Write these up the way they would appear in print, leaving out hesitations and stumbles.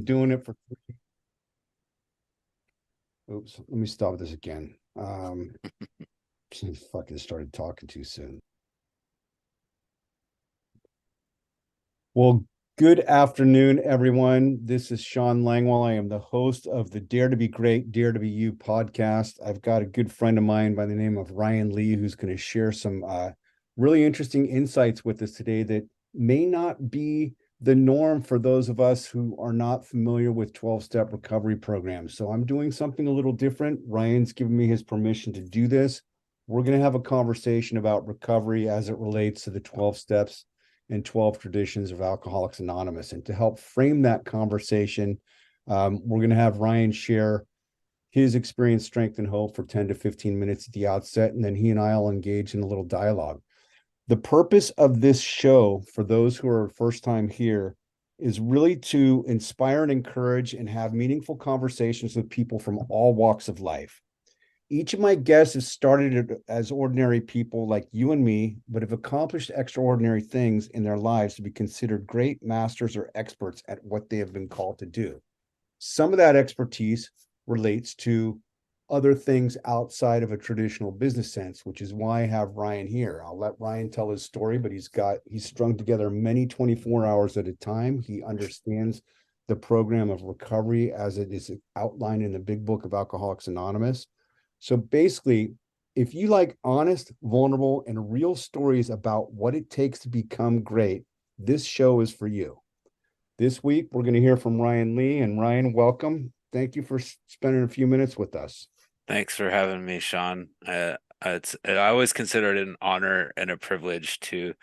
Doing it for oops, let me stop this again. Fucking started talking too soon. Well, good afternoon, everyone. This is Sean Langwell. I am the host of the Dare to Be Great, Dare to Be You podcast. I've got a good friend of mine by the name of Ryan Lee who's going to share some really interesting insights with us today that may not be the norm for those of us who are not familiar with 12-step recovery programs. So I'm doing something a little different. Ryan's given me his permission to do this. We're going to have a conversation about recovery as it relates to the 12 steps and 12 traditions of Alcoholics Anonymous. And to help frame that conversation, we're going to have Ryan share his experience, strength, and hope for 10 to 15 minutes at the outset. And then he and I will engage in a little dialogue. The purpose of this show, for those who are first time here, is really to inspire and encourage and have meaningful conversations with people from all walks of life. Each of my guests have started as ordinary people like you and me, but have accomplished extraordinary things in their lives to be considered great masters or experts at what they have been called to do. Some of that expertise relates to other things outside of a traditional business sense, which is why I have Ryan here. I'll let Ryan tell his story, but he's strung together many 24 hours at a time. He understands the program of recovery as it is outlined in the big book of Alcoholics Anonymous. So basically, if you like honest, vulnerable, and real stories about what it takes to become great, this show is for you. This week, we're going to hear from Ryan Lee. And Ryan, welcome. Thank you for spending a few minutes with us. Thanks for having me, Sean. I always consider it an honor and a privilege to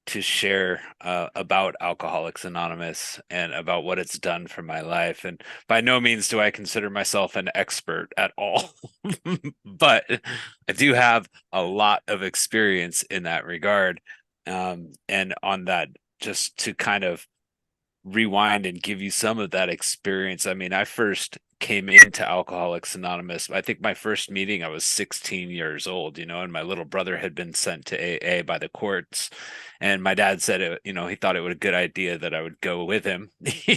share about Alcoholics Anonymous and about what it's done for my life. And by no means do I consider myself an expert at all, but I do have a lot of experience in that regard. And on that, just to kind of rewind and give you some of that experience. I mean, I first came into Alcoholics Anonymous. I think my first meeting, I was 16 years old, and my little brother had been sent to AA by the courts. And my dad said, he thought it was a good idea that I would go with him,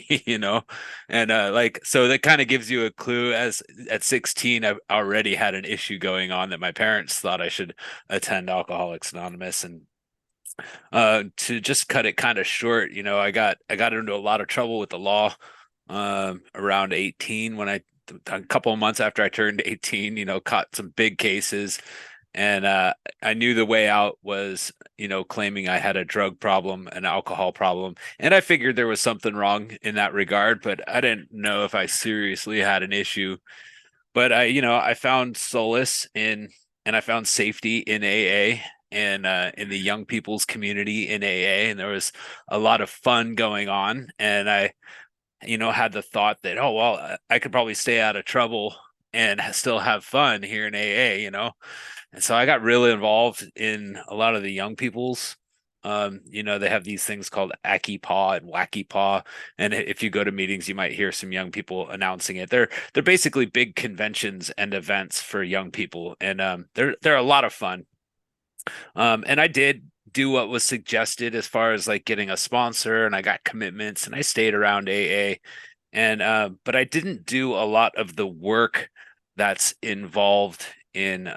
you know, and so that kind of gives you a clue. As at 16, I already had an issue going on that my parents thought I should attend Alcoholics Anonymous. And to just cut it kind of short, I got into a lot of trouble with the law around 18 when a couple of months after I turned 18, caught some big cases. And I knew the way out was, claiming I had a drug problem, an alcohol problem. And I figured there was something wrong in that regard, but I didn't know if I seriously had an issue. But I found solace and I found safety in AA and in the young people's community in AA. And there was a lot of fun going on. And I, had the thought that, oh, well, I could probably stay out of trouble and still have fun here in AA. And so I got really involved in a lot of the young people's. They have these things called Aki Paw and Wacky Paw, and if you go to meetings, you might hear some young people announcing it. They're basically big conventions and events for young people, and they're a lot of fun. And I did do what was suggested as far as like getting a sponsor, and I got commitments, and I stayed around AA, and but I didn't do a lot of the work that's involved in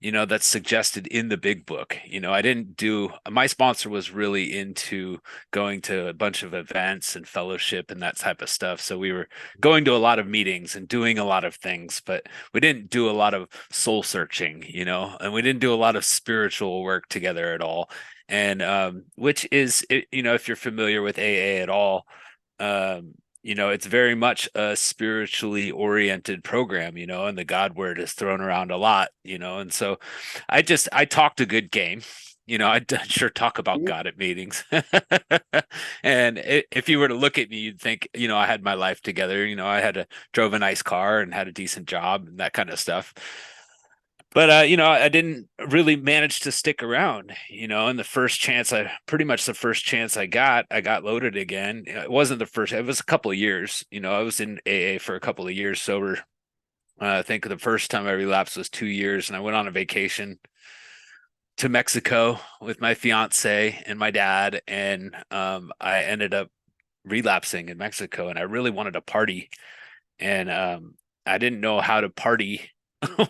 that's suggested in the big book. I didn't do, my sponsor was really into going to a bunch of events and fellowship and that type of stuff. So we were going to a lot of meetings and doing a lot of things, but we didn't do a lot of soul searching, and we didn't do a lot of spiritual work together at all. And which is, if you're familiar with AA at all, it's very much a spiritually oriented program, and the God word is thrown around a lot, and so I talked a good game. I sure talk about God at meetings. And if you were to look at me, you'd think, I had my life together. Drove a nice car and had a decent job and that kind of stuff. But I didn't really manage to stick around, and pretty much the first chance I got loaded again. It wasn't the first, it was a couple of years. I was in AA for a couple of years sober. I think the first time I relapsed was 2 years, and I went on a vacation to Mexico with my fiance and my dad, and I ended up relapsing in Mexico, and I really wanted to party, and I didn't know how to party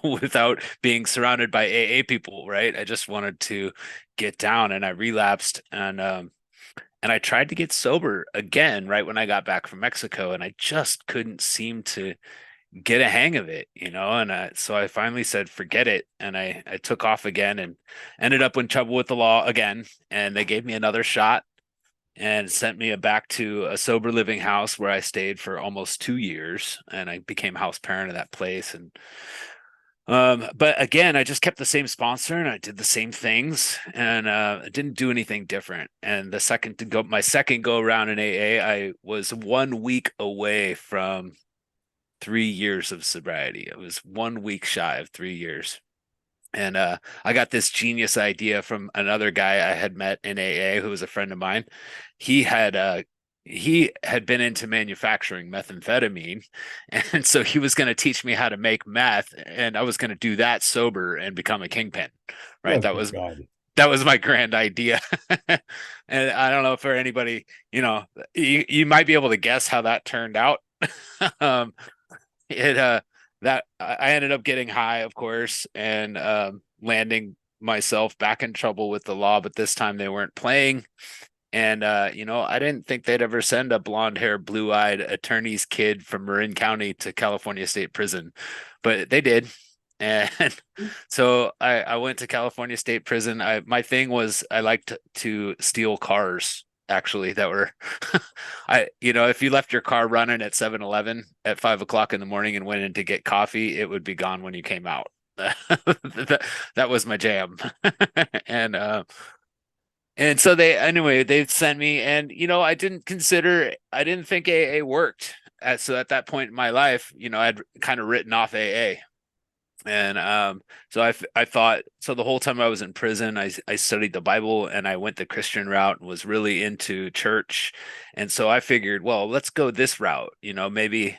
without being surrounded by AA people, right? I just wanted to get down, and I relapsed, and I tried to get sober again right when I got back from Mexico, and I just couldn't seem to get a hang of it, and so I finally said, forget it. And I took off again and ended up in trouble with the law again. And they gave me another shot and sent me back to a sober living house where I stayed for almost 2 years. And I became house parent of that place. And but again, I just kept the same sponsor and I did the same things and I didn't do anything different. And my second go around in AA, I was 1 week away from 3 years of sobriety. It was 1 week shy of 3 years. And I got this genius idea from another guy I had met in AA who was a friend of mine. He had he had been into manufacturing methamphetamine, and so he was going to teach me how to make meth, and I was going to do that sober and become a kingpin. Right? Oh, That good was God. that was my grand idea. And I don't know for anybody, you might be able to guess how that turned out. um, it that I ended up getting high, of course, and landing myself back in trouble with the law, but this time they weren't playing. And I didn't think they'd ever send a blonde hair, blue eyed attorney's kid from Marin County to California State Prison, but they did. And so I went to California State Prison. My thing was I liked to steal cars actually that were if you left your car running at 7-Eleven at 5 o'clock in the morning and went in to get coffee, it would be gone when you came out. That was my jam. And so they sent me, and I didn't think AA worked. So at that point in my life, I'd kind of written off AA. And so I thought, so the whole time I was in prison, I studied the Bible and I went the Christian route and was really into church. And so I figured, well, let's go this route. Maybe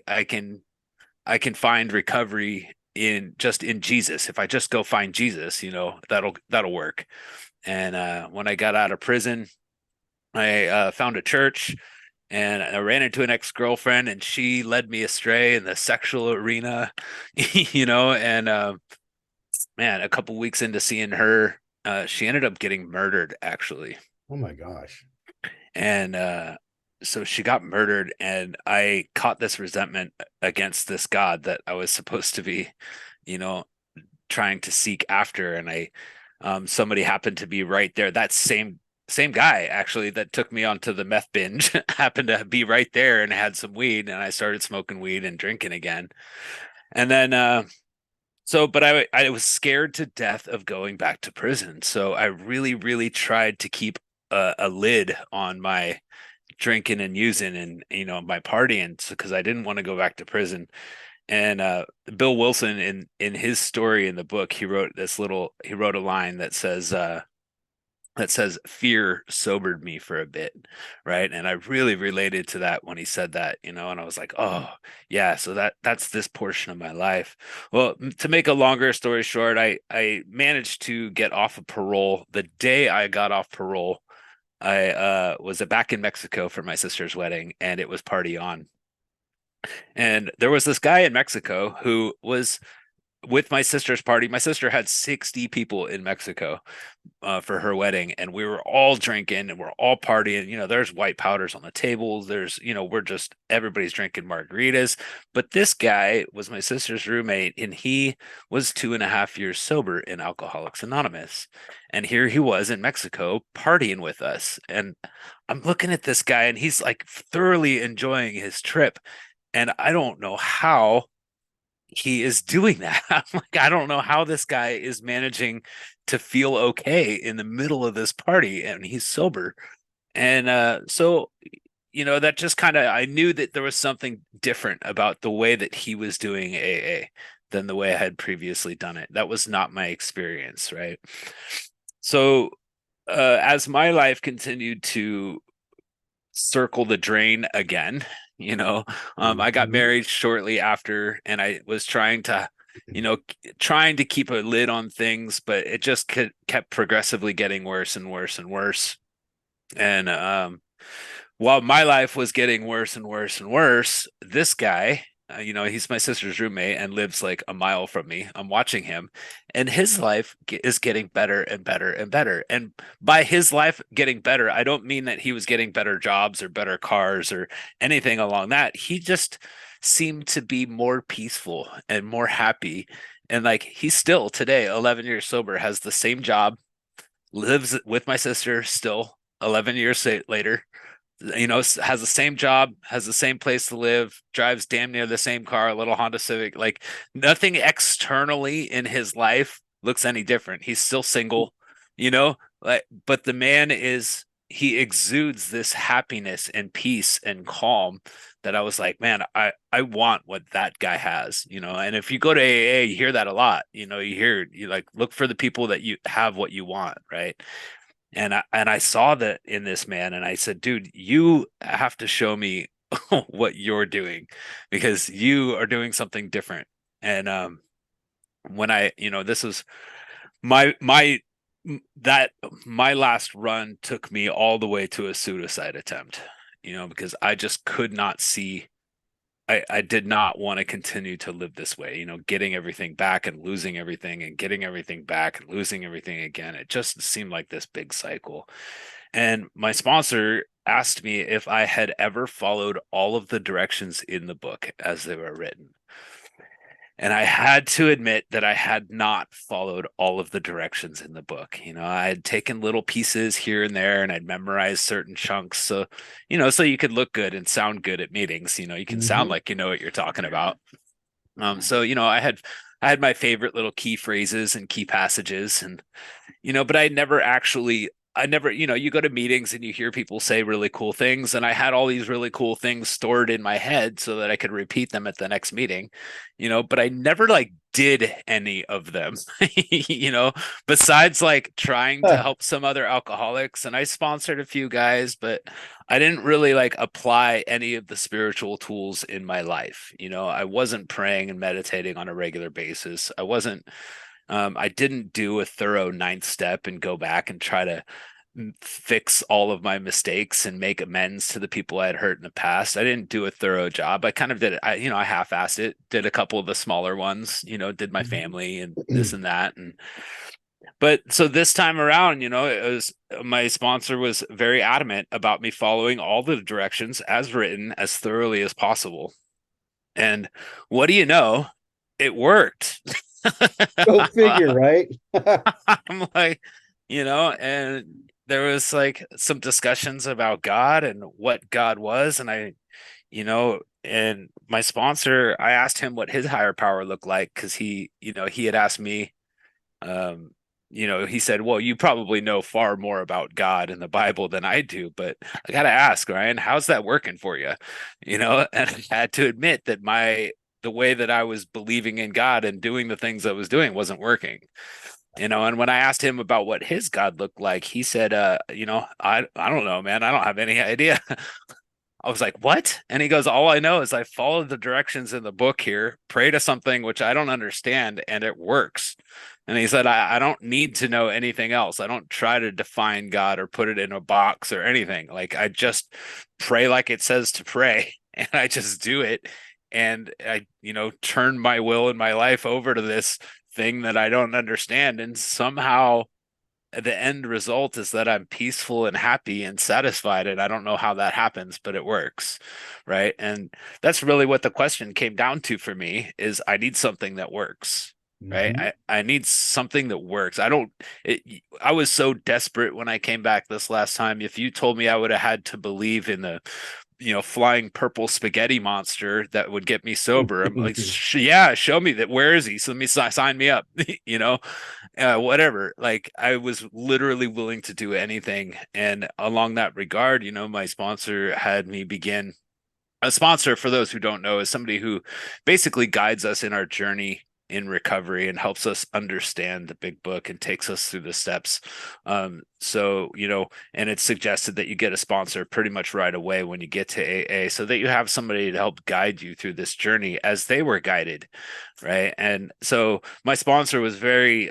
I can find recovery in Jesus. If I just go find Jesus, that'll work. And when I got out of prison, I found a church and I ran into an ex-girlfriend and she led me astray in the sexual arena, and man, a couple weeks into seeing her, she ended up getting murdered actually. Oh my gosh. And so she got murdered and I caught this resentment against this God that I was supposed to be, you know, trying to seek after. And somebody happened to be right there. That same guy actually that took me onto the meth binge happened to be right there and had some weed, and I started smoking weed and drinking again. And then but I was scared to death of going back to prison, so I really really tried to keep a lid on my drinking and using and my partying, because I didn't want to go back to prison. And Bill Wilson, in his story in the book, he wrote a line that says fear sobered me for a bit, right? And I really related to that when he said that, and I was like, oh yeah, so that's this portion of my life. Well, to make a longer story short, I managed to get off of parole. The day I got off parole, I was back in Mexico for my sister's wedding, and it was party on. And there was this guy in Mexico who was with my sister's party. My sister had 60 people in Mexico for her wedding, and we were all drinking and we're all partying. There's white powders on the tables. Everybody's drinking margaritas. But this guy was my sister's roommate, and he was 2.5 years sober in Alcoholics Anonymous. And here he was in Mexico partying with us. And I'm looking at this guy, and he's like thoroughly enjoying his trip. And I don't know how he is doing that. I'm like, I don't know how this guy is managing to feel okay in the middle of this party and he's sober. And that just I knew that there was something different about the way that he was doing AA than the way I had previously done it. That was not my experience, right? So as my life continued to circle the drain again, I got married shortly after, and I was trying to keep a lid on things, but it just kept progressively getting worse and worse and worse. And while my life was getting worse and worse and worse, this guy, he's my sister's roommate and lives like a mile from me. I'm watching him, and his life is getting better and better and better. And by his life getting better, I don't mean that he was getting better jobs or better cars or anything along that. He just seemed to be more peaceful and more happy. And like he's still today, 11 years sober, has the same job, lives with my sister still 11 years later, has the same job, has the same place to live, drives damn near the same car, a little Honda Civic. Like nothing externally in his life looks any different. He's still single, like, but the man he exudes this happiness and peace and calm that I was like, man, I want what that guy has, and if you go to AA, you hear that a lot, you like look for the people that you have what you want, right? And I saw that in this man, and I said, dude, you have to show me what you're doing because you are doing something different. And when this was my that my last run took me all the way to a suicide attempt, because I just could not see. I did not want to continue to live this way, getting everything back and losing everything and getting everything back and losing everything again. It just seemed like this big cycle. And my sponsor asked me if I had ever followed all of the directions in the book as they were written. And I had to admit that I had not followed all of the directions in the book. I had taken little pieces here and there and I'd memorized certain chunks. So you could look good and sound good at meetings. You can sound Mhm. like you know what you're talking about. I had my favorite little key phrases and key passages, and but I never, you go to meetings and you hear people say really cool things, and I had all these really cool things stored in my head so that I could repeat them at the next meeting, but I never like did any of them, besides like trying to Huh. help some other alcoholics, and I sponsored a few guys, but I didn't really like apply any of the spiritual tools in my life. I wasn't praying and meditating on a regular basis. I didn't do a thorough ninth step and go back and try to fix all of my mistakes and make amends to the people I had hurt in the past. I didn't do a thorough job. I kind of did it. I half-assed it, did a couple of the smaller ones, did my family and this and that. But so this time around, it was my sponsor was very adamant about me following all the directions as written as thoroughly as possible. And what do you know? It worked. Go figure, right? I'm like, and there was like some discussions about God and what God was. And my sponsor, I asked him what his higher power looked like because he had asked me, um, he said, well, you probably know far more about God in the Bible than I do, but I got to ask, Ryan, how's that working for you? And I had to admit that the way that I was believing in God and doing the things I was doing wasn't working. And when I asked him about what his God looked like, he said, I don't know, man. I don't have any idea. I was like, what? And he goes, all I know is I followed the directions in the book here, pray to something which I don't understand, and it works. And he said, I don't need to know anything else. I don't try to define God or put it in a box or anything. Like I just pray like it says to pray, and I just do it. And I, turn my will and my life over to this thing that I don't understand. And somehow the end result is that I'm peaceful and happy and satisfied. And I don't know how that happens, but it works. Right. And that's really what the question came down to for me is I need something that works. Right. Mhm. I need something that works. I was so desperate when I came back this last time. If you told me I would have had to believe in the flying purple spaghetti monster that would get me sober. I'm like, yeah, show me that. Where is he? So let me sign me up, whatever. Like I was literally willing to do anything. And along that regard, my sponsor had me begin. A sponsor, for those who don't know, is somebody who basically guides us in our journey in recovery and helps us understand the big book and takes us through the steps. And it's suggested that you get a sponsor pretty much right away when you get to AA so that you have somebody to help guide you through this journey as they were guided. Right. And so my sponsor was very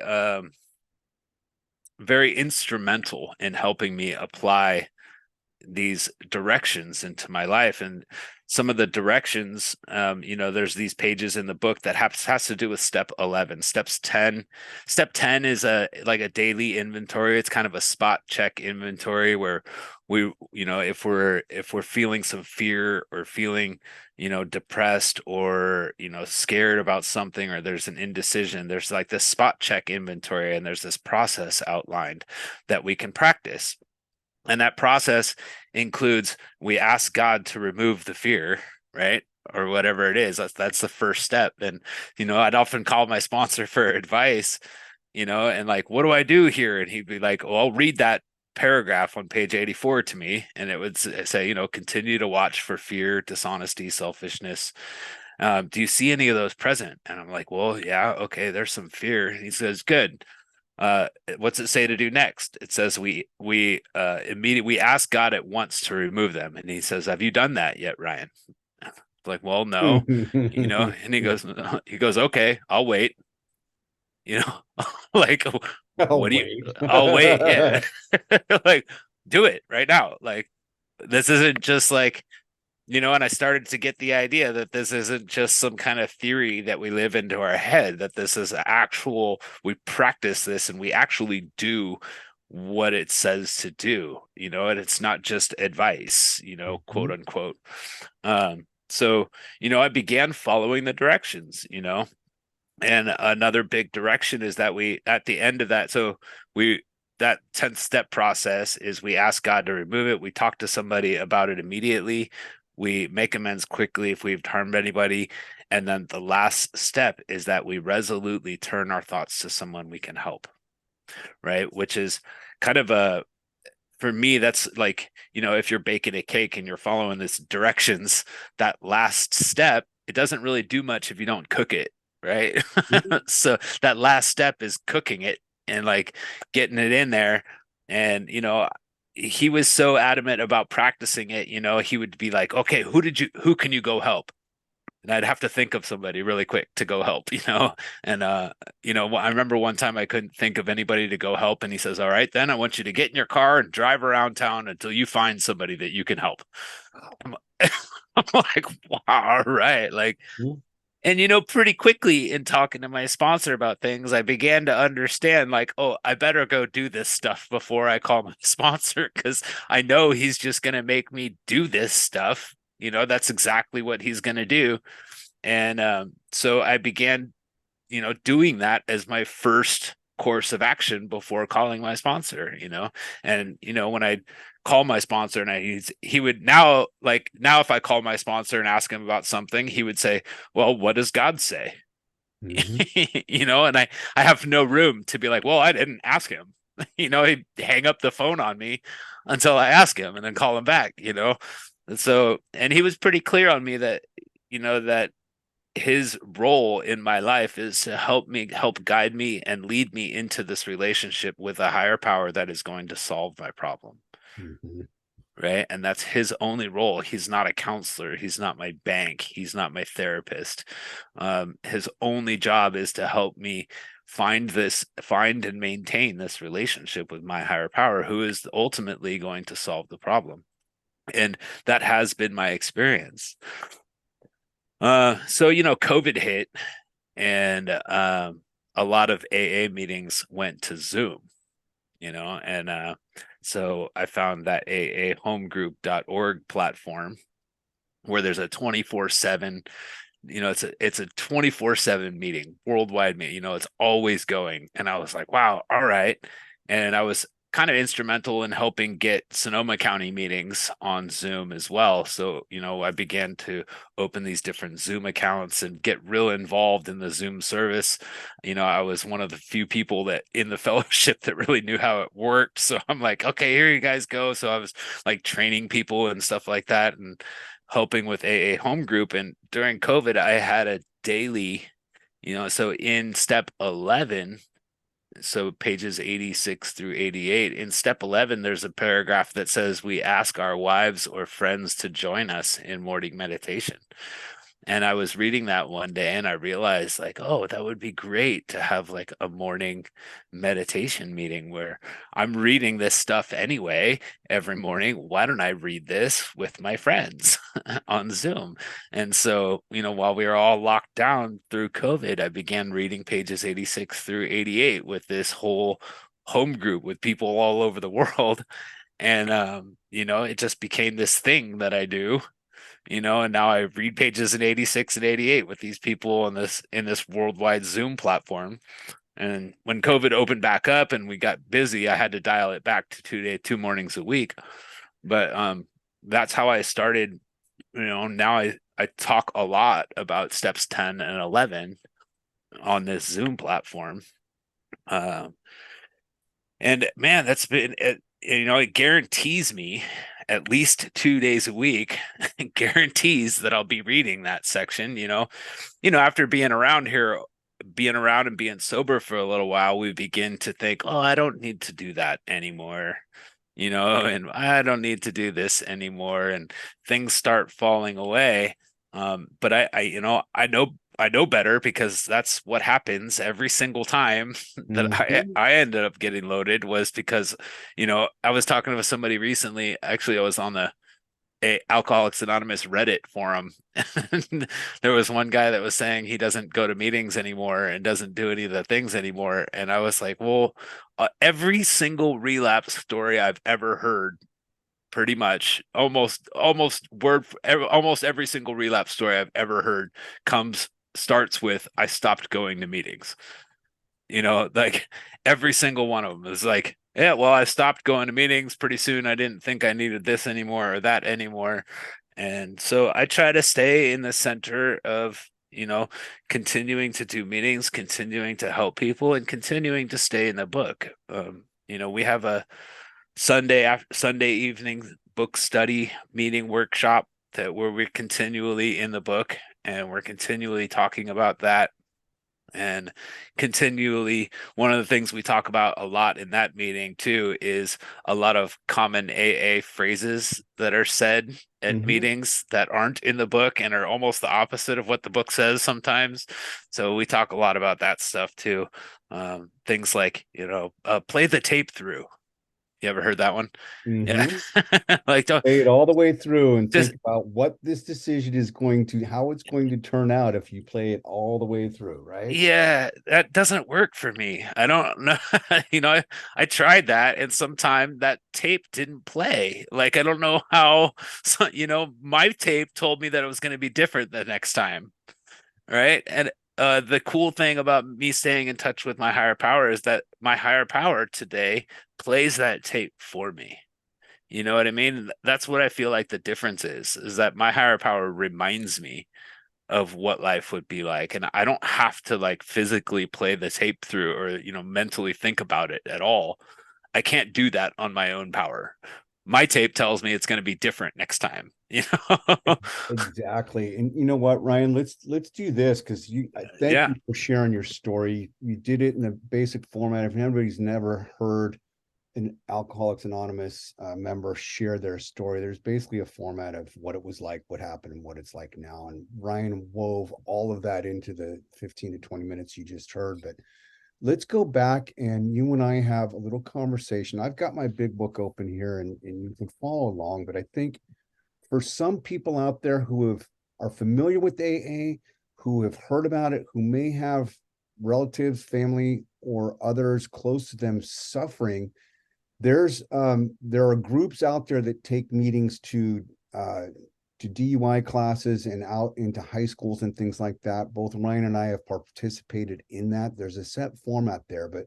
instrumental in helping me apply these directions into my life. And some of the directions, there's these pages in the book that has to do with step 11. Step 10 is like a daily inventory. It's kind of a spot check inventory where we, if we're feeling some fear or feeling, depressed or, scared about something, or there's an indecision, there's like this spot check inventory, and there's this process outlined that we can practice. And that process includes, we ask God to remove the fear, right? Or whatever it is. That's the first step. And, I'd often call my sponsor for advice, and like, what do I do here? And he'd be like, well, I'll read that paragraph on page 84 to me. And it would say, continue to watch for fear, dishonesty, selfishness. Do you see any of those present? And I'm like, well, yeah, okay, there's some fear. And he says, good. What's it say to do next? It says we ask God at once to remove them. And he says, have you done that yet, Ryan? Like, well, no, and he goes, okay, I'll wait, like, Oh, what do you, wait. I'll wait. Yeah. Like, do it right now. Like, this isn't just like, and I started to get the idea that this isn't just some kind of theory that we live into our head, that this is actual, we practice this and we actually do what it says to do, and it's not just advice, quote Mhm. unquote. So, I began following the directions, and another big direction is that we, at the end of that, so we, that 10th step process is we ask God to remove it. We talk to somebody about it immediately. We make amends quickly if we've harmed anybody. And then the last step is that we resolutely turn our thoughts to someone we can help, right? Which is kind of for me, that's like, if you're baking a cake and you're following this directions, that last step, it doesn't really do much if you don't cook it, right? So that last step is cooking it and like getting it in there. And, he was so adamant about practicing it, he would be like, okay, who can you go help? And I'd have to think of somebody really quick to go help, And I remember one time I couldn't think of anybody to go help, and he says, "All right, then I want you to get in your car and drive around town until you find somebody that you can help." I'm, I'm like, wow, all right, like, and pretty quickly in talking to my sponsor about things, I began to understand, like, oh, I better go do this stuff before I call my sponsor, because I know he's just gonna make me do this stuff. That's exactly what he's gonna do. And so I began, doing that as my first course of action before calling my sponsor, and, when I call my sponsor, and he would now, if I call my sponsor and ask him about something, he would say, well, what does God say? Mhm. And I have no room to be like, well, I didn't ask him. He'd hang up the phone on me until I ask him and then call him back, And so, and he was pretty clear on me that, that his role in my life is to help guide me and lead me into this relationship with a higher power that is going to solve my problem. Mhm. Right. And that's his only role. He's not a counselor. He's not my bank. He's not my therapist. His only job is to help me find and maintain this relationship with my higher power, who is ultimately going to solve the problem. And that has been my experience. So, COVID hit, and a lot of AA meetings went to Zoom, and so I found that aahomegroup.org platform where there's a 24/7, it's a 24/7 meeting, worldwide meeting, it's always going. And I was like, wow, all right. And I was kind of instrumental in helping get Sonoma County meetings on Zoom as well. So, I began to open these different Zoom accounts and get real involved in the Zoom service. I was one of the few people that in the fellowship that really knew how it worked. So I'm like, okay, here you guys go. So I was like training people and stuff like that, and helping with AA home group. And during COVID, I had a daily, so in step 11, so pages 86 through 88, in step 11, there's a paragraph that says we ask our wives or friends to join us in morning meditation. And I was reading that one day and I realized like, oh, that would be great to have like a morning meditation meeting where I'm reading this stuff anyway every morning. Why don't I read this with my friends on Zoom? And so, while we were all locked down through COVID, I began reading pages 86 through 88 with this whole home group with people all over the world. And it just became this thing that I do, and now I read pages in 86 and 88 with these people on this worldwide Zoom platform. And when COVID opened back up and we got busy, I had to dial it back to 2 mornings a week. But that's how I started. Now I talk a lot about steps 10 and 11 on this Zoom platform. Um, and man, that's been it, it guarantees me at least 2 days a week, guarantees that I'll be reading that section, after being around and being sober for a little while, we begin to think, oh, I don't need to do that anymore, and I don't need to do this anymore. And things start falling away. But I know better because that's what happens every single time that I Mhm. I ended up getting loaded was because, I was talking with somebody recently. Actually, I was on the Alcoholics Anonymous Reddit forum. And there was one guy that was saying he doesn't go to meetings anymore and doesn't do any of the things anymore. And I was like, well, every single relapse story I've ever heard, pretty much almost every single relapse story I've ever heard comes starts with I stopped going to meetings. Like every single one of them is like, yeah, well, I stopped going to meetings pretty soon. I didn't think I needed this anymore or that anymore. And so I try to stay in the center of, continuing to do meetings, continuing to help people, and continuing to stay in the book. We have a Sunday evening book study meeting workshop where we're continually in the book and we're continually talking about that. And continually, one of the things we talk about a lot in that meeting too is a lot of common AA phrases that are said at Mhm. meetings that aren't in the book and are almost the opposite of what the book says sometimes. So we talk a lot about that stuff too. Things like, play the tape through. You ever heard that one? Yeah. Mhm. Like, don't Play it all the way through and just think about what this decision is going to, how it's going to turn out if you play it all the way through, right? Yeah, that doesn't work for me. I don't know. I tried that and sometime that tape didn't play. Like, I don't know how, so, my tape told me that it was going to be different the next time. Right. And the cool thing about me staying in touch with my higher power is that my higher power today plays that tape for me. You know what I mean? That's what I feel like the difference is that my higher power reminds me of what life would be like. And I don't have to like physically play the tape through or, mentally think about it at all. I can't do that on my own power. My tape tells me it's going to be different next time, Exactly. And you know what, Ryan, let's do this because I thank Yeah. you for sharing your story. You did it in a basic format. If anybody's never heard an Alcoholics Anonymous member share their story, there's basically a format of what it was like, what happened, and what it's like now. And Ryan wove all of that into the 15 to 20 minutes you just heard. But let's go back and you and I have a little conversation. I've got my big book open here and you can follow along, but I think for some people out there are familiar with AA, who have heard about it, who may have relatives, family, or others close to them suffering, there are groups out there that take meetings to DUI classes and out into high schools and things like that. Both Ryan and I have participated in that. There's a set format there, but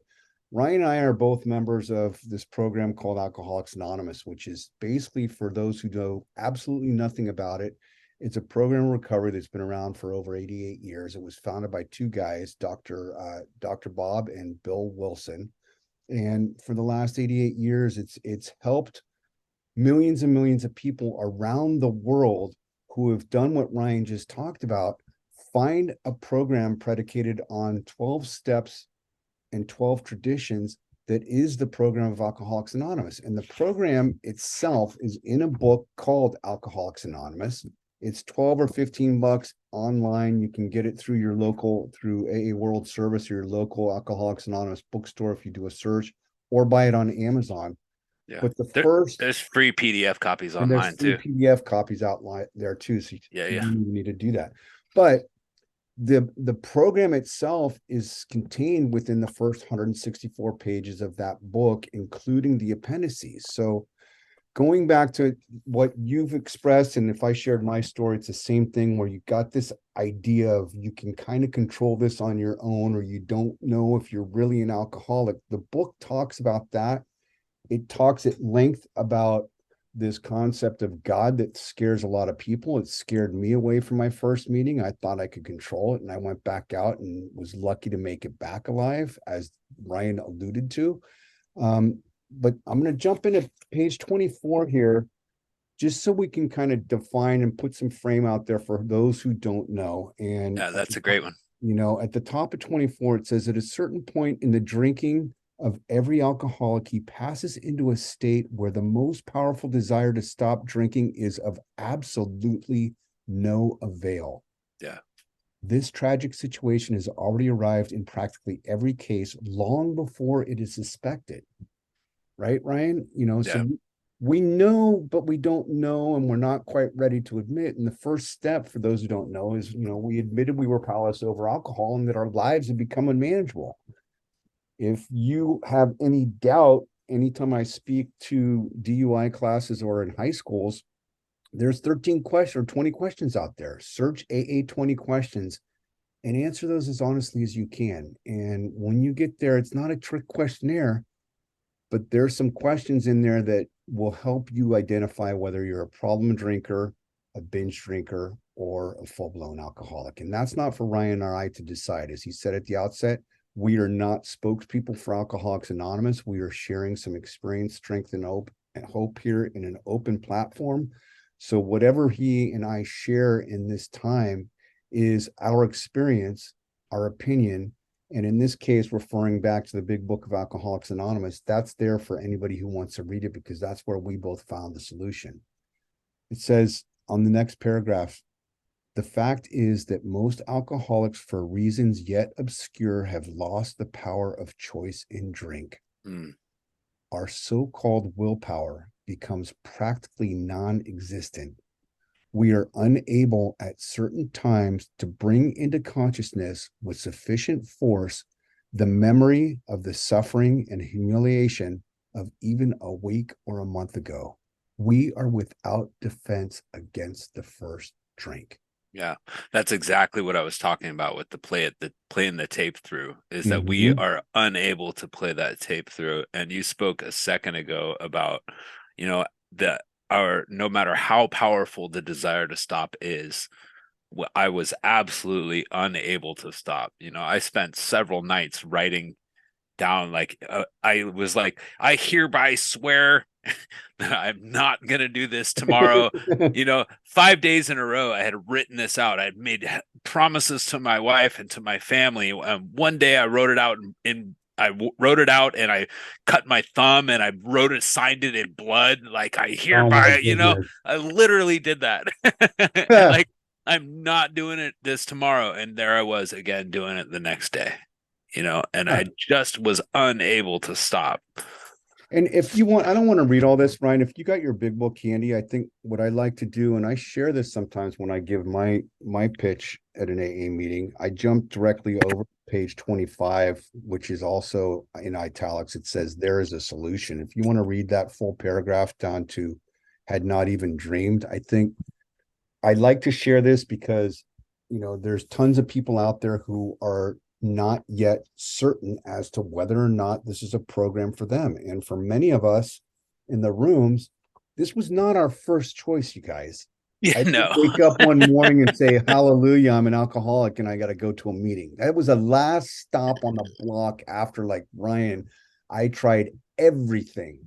Ryan and I are both members of this program called Alcoholics Anonymous, which is basically for those who know absolutely nothing about it. It's a program of recovery that's been around for over 88 years. It was founded by two guys, Dr. Bob and Bill Wilson. And for the last 88 years, it's helped millions and millions of people around the world who have done what Ryan just talked about, find a program predicated on 12 steps and 12 traditions that is the program of Alcoholics Anonymous. And the program itself is in a book called Alcoholics Anonymous. It's 12 or 15 bucks online. You can get it through your local, through AA World Service or your local Alcoholics Anonymous bookstore if you do a search, or buy it on Amazon. Yeah. But the first, There's free PDF copies and there's online free too. PDF copies out there too, so Yeah, you yeah. don't even need to do that. But the program itself is contained within the first 164 pages of that book, including the appendices. So going back to what you've expressed, and if I shared my story, it's the same thing where you got this idea of you can kind of control this on your own, or you don't know if you're really an alcoholic. The book talks about that. It talks at length about this concept of God that scares a lot of people. It scared me away from my first meeting. I thought I could control it, and I went back out and was lucky to make it back alive, as Ryan alluded to. But I'm going to jump into page 24 here, just so we can kind of define and put some frame out there for those who don't know. And Yeah, that's a great one. at the top of 24, it says at a certain point in the drinking of every alcoholic, he passes into a state where the most powerful desire to stop drinking is of absolutely no avail. Yeah. This tragic situation has already arrived in practically every case long before it is suspected. Right, Ryan? So Yeah. we know, but we don't know, and we're not quite ready to admit. And the first step for those who don't know is, we admitted we were powerless over alcohol and that our lives had become unmanageable. If you have any doubt, anytime I speak to DUI classes or in high schools, there's 13 questions or 20 questions out there. Search AA 20 questions and answer those as honestly as you can. And when you get there, it's not a trick questionnaire, but there's some questions in there that will help you identify whether you're a problem drinker, a binge drinker, or a full-blown alcoholic. And that's not for Ryan or I to decide. As he said at the outset, we are not spokespeople for Alcoholics Anonymous. We are sharing some experience, strength, and hope here in an open platform. So whatever he and I share in this time is our experience, our opinion, and in this case, referring back to the big book of Alcoholics Anonymous, that's there for anybody who wants to read it, because that's where we both found the solution. It says on the next paragraph, the fact is that most alcoholics, for reasons yet obscure, have lost the power of choice in drink. Our so-called willpower becomes practically non-existent. We are unable at certain times to bring into consciousness with sufficient force the memory of the suffering and humiliation of even a week or a month ago. We are without defense against the first drink. Yeah, that's exactly what I was talking about with playing the tape through, is that we are unable to play that tape through. And you spoke a second ago about, that no matter how powerful the desire to stop is, I was absolutely unable to stop. I spent several nights writing down, I was like, I hereby swear that I'm not gonna do this tomorrow. 5 days in a row I had written this out. I had made promises to my wife and to my family. One day I wrote it out wrote it out, and I cut my thumb and I signed it in blood. Like, I hereby, I literally did that. Like, I'm not doing this tomorrow. And there I was again doing it the next day, and I just was unable to stop. And if you want, I don't want to read all this, Ryan. If you got your big book handy, I think what I like to do, and I share this sometimes when I give my pitch at an AA meeting, I jump directly over page 25, which is also in italics. It says there is a solution. If you want to read that full paragraph down to had not even dreamed, I think I'd like to share this because, there's tons of people out there who are not yet certain as to whether or not this is a program for them. And for many of us in the rooms, this was not our first choice, you guys. Yeah, I no. wake up one morning and say, hallelujah, I'm an alcoholic and I got to go to a meeting. That was a last stop on the block after, like, Ryan, I tried everything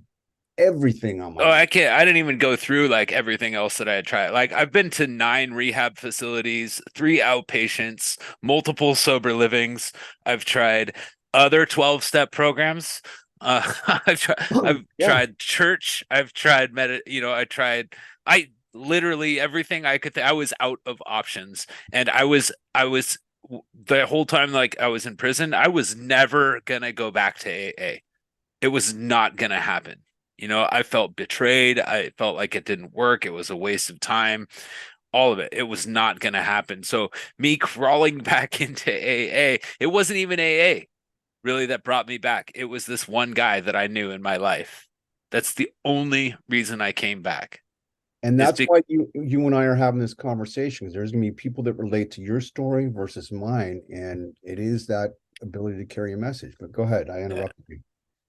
on my I didn't even go through like everything else that I had tried. Like, I've been to 9 rehab facilities, 3 outpatients, multiple sober livings. I've tried other 12-step programs. I've tried church. I've tried literally everything I could I was out of options. And I was the whole time, like I was in prison, I was never gonna go back to AA. It was not gonna happen. I felt betrayed. I felt like it didn't work. It was a waste of time. All of it. It was not gonna happen. So me crawling back into AA, it wasn't even AA really that brought me back. It was this one guy that I knew in my life. That's the only reason I came back. And Is that's be why you and I are having this conversation, because there's going to be people that relate to your story versus mine, and it is that ability to carry a message. But go ahead, I interrupted you.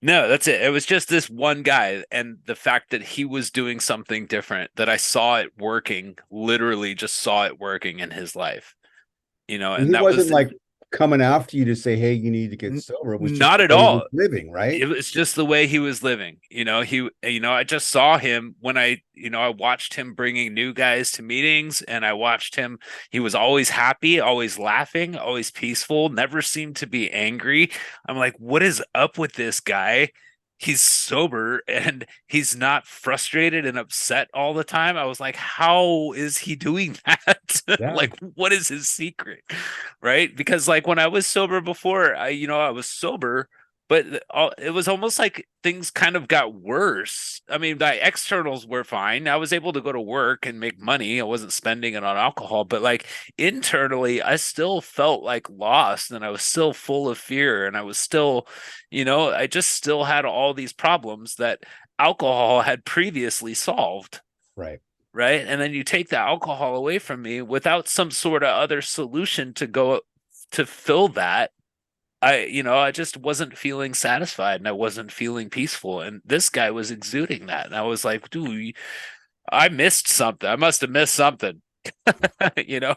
No, that's it. It was just this one guy, and the fact that he was doing something different, that I saw it working, literally just saw it working in his life. And And he that was wasn't like coming after you to say, "Hey, you need to get sober." It was just not the at way he was all. living, right? It was just the way he was living. I just saw him when I watched him bringing new guys to meetings, and I watched him. He was always happy, always laughing, always peaceful, never seemed to be angry. I'm like, what is up with this guy? He's sober and he's not frustrated and upset all the time. I was like, how is he doing that? Yeah. Like, what is his secret? Right? Because like when I was sober before, I was sober, but it was almost like things kind of got worse. I mean, the externals were fine. I was able to go to work and make money. I wasn't spending it on alcohol, but like internally, I still felt like lost, and I was still full of fear, and I was still, I just still had all these problems that alcohol had previously solved. Right. Right. And then you take the alcohol away from me without some sort of other solution to go to fill that. I just wasn't feeling satisfied, and I wasn't feeling peaceful. And this guy was exuding that. And I was like, dude, I missed something. I must have missed something, you know?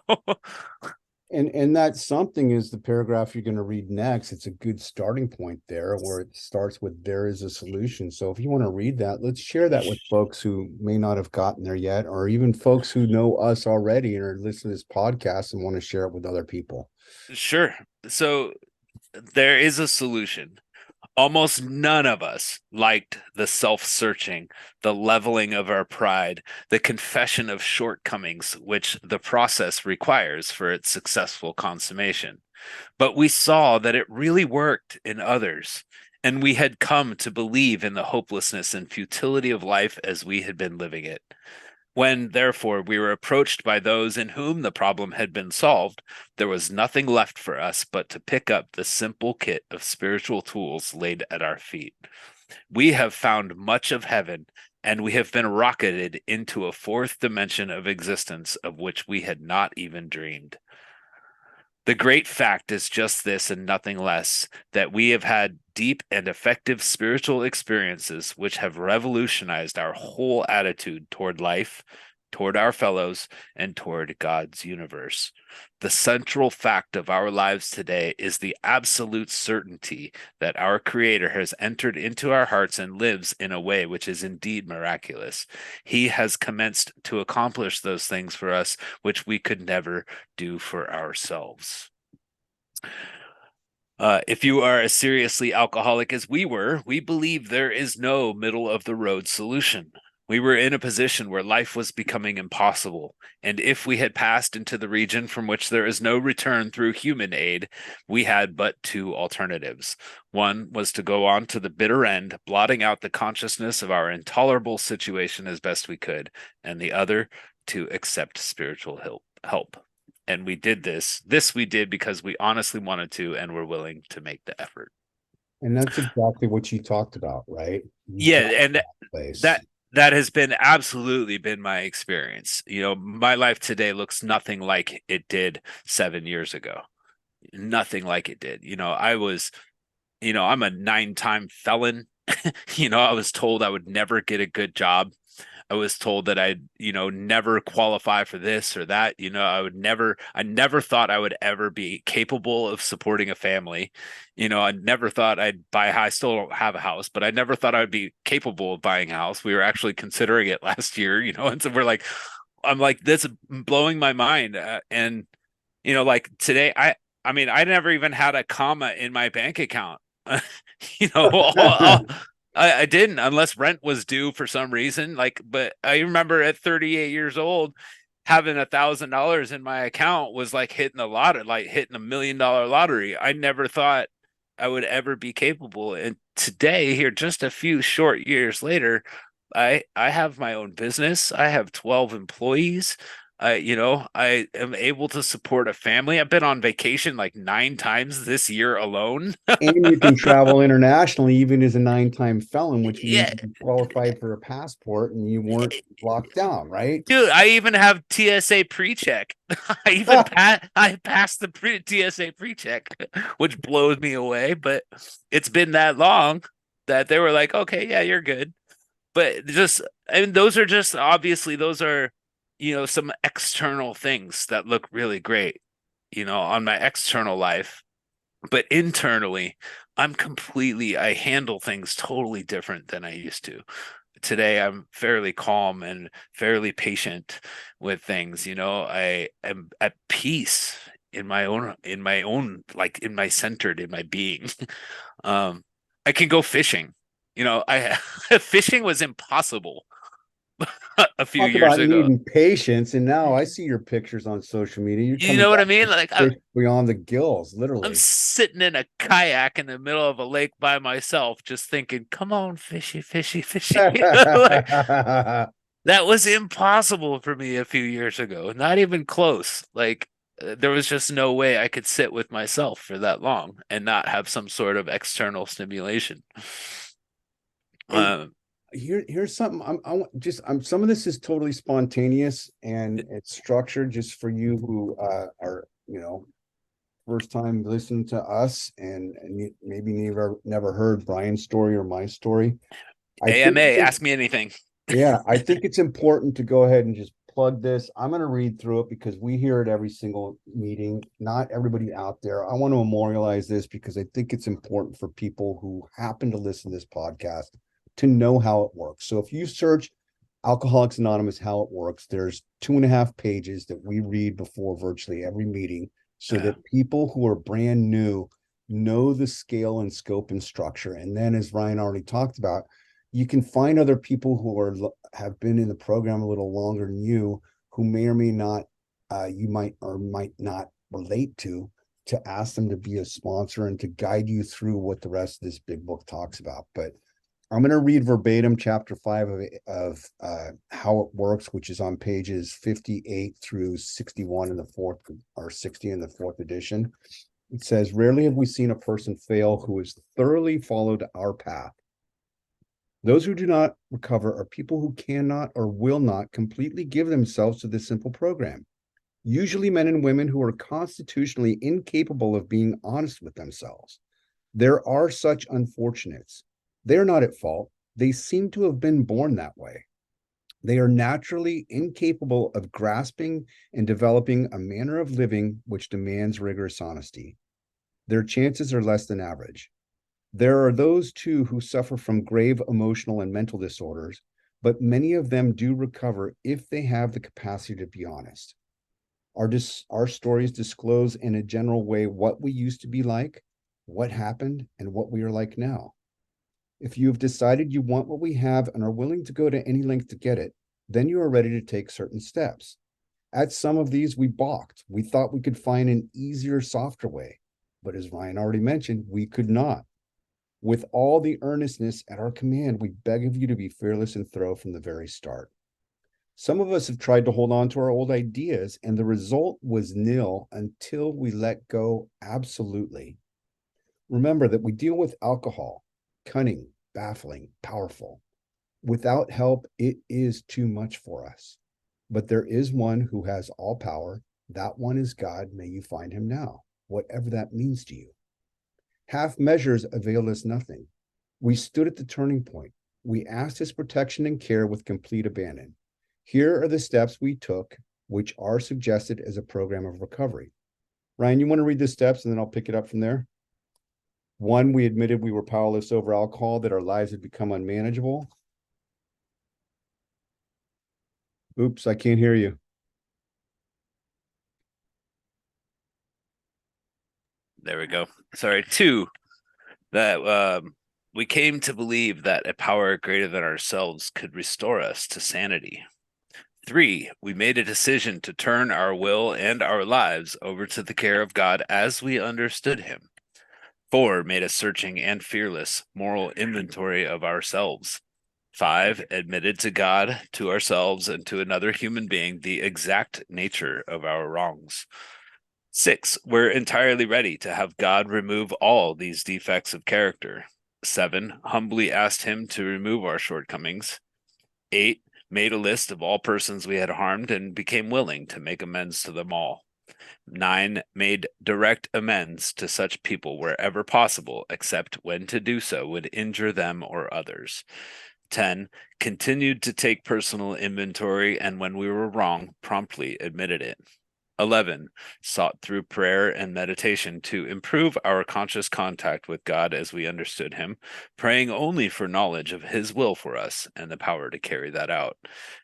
And that something is the paragraph you're going to read next. It's a good starting point there, where it starts with "there is a solution." So if you want to read that, let's share that with folks who may not have gotten there yet, or even folks who know us already and are listening to this podcast and want to share it with other people. Sure. So there is a solution. Almost none of us liked the self searching, the leveling of our pride, the confession of shortcomings, which the process requires for its successful consummation. But we saw that it really worked in others, and we had come to believe in the hopelessness and futility of life as we had been living it. When, therefore, we were approached by those in whom the problem had been solved, there was nothing left for us but to pick up the simple kit of spiritual tools laid at our feet. We have found much of heaven, and we have been rocketed into a fourth dimension of existence of which we had not even dreamed. The great fact is just this and nothing less, that we have had deep and effective spiritual experiences which have revolutionized our whole attitude toward life, toward our fellows, and toward God's universe. The central fact of our lives today is the absolute certainty that our Creator has entered into our hearts and lives in a way which is indeed miraculous. He has commenced to accomplish those things for us which we could never do for ourselves. If you are as seriously alcoholic as we were, we believe there is no middle of the road solution. We were in a position where life was becoming impossible, and if we had passed into the region from which there is no return through human aid, we had but two alternatives. One was to go on to the bitter end, blotting out the consciousness of our intolerable situation as best we could, and the other to accept spiritual help. And we did this. This we did because we honestly wanted to and were willing to make the effort. And that's exactly what you talked about, right? You Yeah, talked and about place. that has been absolutely been my experience. My life today looks nothing like it did 7 years ago. Nothing like it did. I'm a 9-time felon. I was told I would never get a good job. I was told that I'd, never qualify for this or that. I never thought I would ever be capable of supporting a family. I never thought I'd buy a house. I still don't have a house, but I never thought I'd be capable of buying a house. We were actually considering it last year, and so I'm like, this is blowing my mind. And, like today, I mean, I never even had a comma in my bank account. you know, I didn't, unless rent was due for some reason. Like, but I remember at 38 years old, having $1,000 in my account was like hitting the lottery, like hitting $1 million lottery. I never thought I would ever be capable. And today, here, just a few short years later, I have my own business. I have 12 employees. I am able to support a family. I've been on vacation like 9 times this year alone. And you can travel internationally, even as a nine-time felon, which means Yeah, you qualified for a passport and you weren't locked down, right? dude, I even have TSA pre-check. I passed the TSA pre-check, which blows me away, but it's been that long that they were like, "Okay, yeah, you're good." But just, I mean, those are just, obviously those are, some external things that look really great, on my external life. But internally, I handle things totally different than I used to. Today I'm fairly calm and fairly patient with things. I am at peace in my centered, in my being. um I can go fishing. I fishing was impossible a few Talk years about ago. needing patience. And now I see your pictures on social media. You're You coming know what I back mean? with Like fish beyond the gills, I'm literally. sitting in a kayak in the middle of a lake by myself, just thinking, "Come on, fishy, fishy, fishy." Like, that was impossible for me a few years ago. Not even close. Like, there was just no way I could sit with myself for that long and not have some sort of external stimulation. Hey, Um, here's something. I'm some of this is totally spontaneous and it's structured just for you who are, first time listening to us and you maybe never heard Brian's story or my story. I think AMA, ask me anything. yeah, I think it's important to go ahead and just plug this. I'm going to read through it because we hear it every single meeting. Not everybody out there. I want to memorialize this because I think it's important for people who happen to listen to this podcast to know how it works. So if you search Alcoholics Anonymous, how it works, there's 2.5 pages that we read before virtually every meeting so Uh, that people who are brand new know the scale and scope and structure. And then, as Ryan already talked about, you can find other people who have been in the program a little longer than you, who may or may not, you might or might not relate to ask them to be a sponsor and to guide you through what the rest of this big book talks about. But I'm going to read verbatim chapter 5 of how it works, which is on pages 58 through 61 in the fourth, or 60 in the fourth edition. It says, "Rarely have we seen a person fail who has thoroughly followed our path. Those who do not recover are people who cannot or will not completely give themselves to this simple program. Usually men and women who are constitutionally incapable of being honest with themselves. There are such unfortunates. They are not at fault. They seem to have been born that way. They are naturally incapable of grasping and developing a manner of living which demands rigorous honesty. Their chances are less than average. There are those too who suffer from grave emotional and mental disorders, but many of them do recover if they have the capacity to be honest. Our stories disclose in a general way what we used to be like, what happened, and what we are like now. If you have decided you want what we have and are willing to go to any length to get it, then you are ready to take certain steps. At some of these, we balked. We thought we could find an easier, softer way. But as Ryan already mentioned, we could not. With all the earnestness at our command, we beg of you to be fearless and thorough from the very start. Some of us have tried to hold on to our old ideas, and the result was nil until we let go absolutely. Remember that we deal with alcohol, cunning, baffling, powerful. Without help, it is too much for us. But there is one who has all power. That one is God. May you find him now, whatever that means to you. Half measures availed us nothing. We stood at the turning point. We asked his protection and care with complete abandon. Here are the steps we took, which are suggested as a program of recovery. Ryan, you want to read the steps and then I'll pick it up from there? One, we admitted we were powerless over alcohol, that our lives had become unmanageable. Oops, I can't hear you. there we go. Sorry. Two, that We came to believe that a power greater than ourselves could restore us to sanity. 3, we made a decision to turn our will and our lives over to the care of God as we understood him. 4, made a searching and fearless moral inventory of ourselves. 5, admitted to God, to ourselves, and to another human being the exact nature of our wrongs. 6, we're entirely ready to have God remove all these defects of character. 7, humbly asked him to remove our shortcomings. 8, made a list of all persons we had harmed and became willing to make amends to them all. 9, made direct amends to such people wherever possible, except when to do so would injure them or others. 10, continued to take personal inventory, and when we were wrong, promptly admitted it. 11, sought through prayer and meditation to improve our conscious contact with God as we understood him, praying only for knowledge of his will for us and the power to carry that out.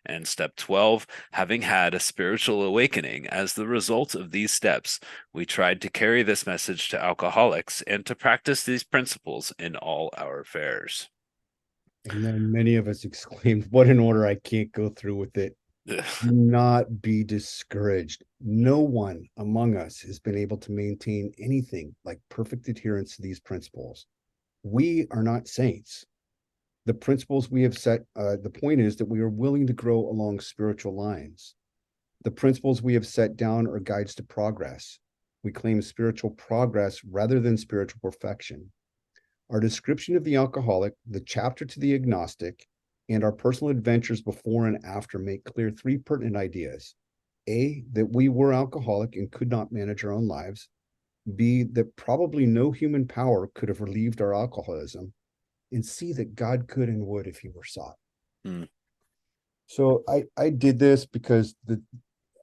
And step 12, having had a spiritual awakening as the result of these steps, we tried to carry this message to alcoholics and to practice these principles in all our affairs. And then many of us exclaimed, "What an order! I can't go through with it." Do not be discouraged. No one among us has been able to maintain anything like perfect adherence to these principles. We are not saints. The principles we have set, the point is that we are willing to grow along spiritual lines. The principles we have set down are guides to progress. We claim spiritual progress rather than spiritual perfection. Our description of the alcoholic, the chapter to the agnostic, and our personal adventures before and after make clear three pertinent ideas. A, that we were alcoholic and could not manage our own lives. B, that probably no human power could have relieved our alcoholism. And C, that God could and would if he were sought. Mm. So I did this because the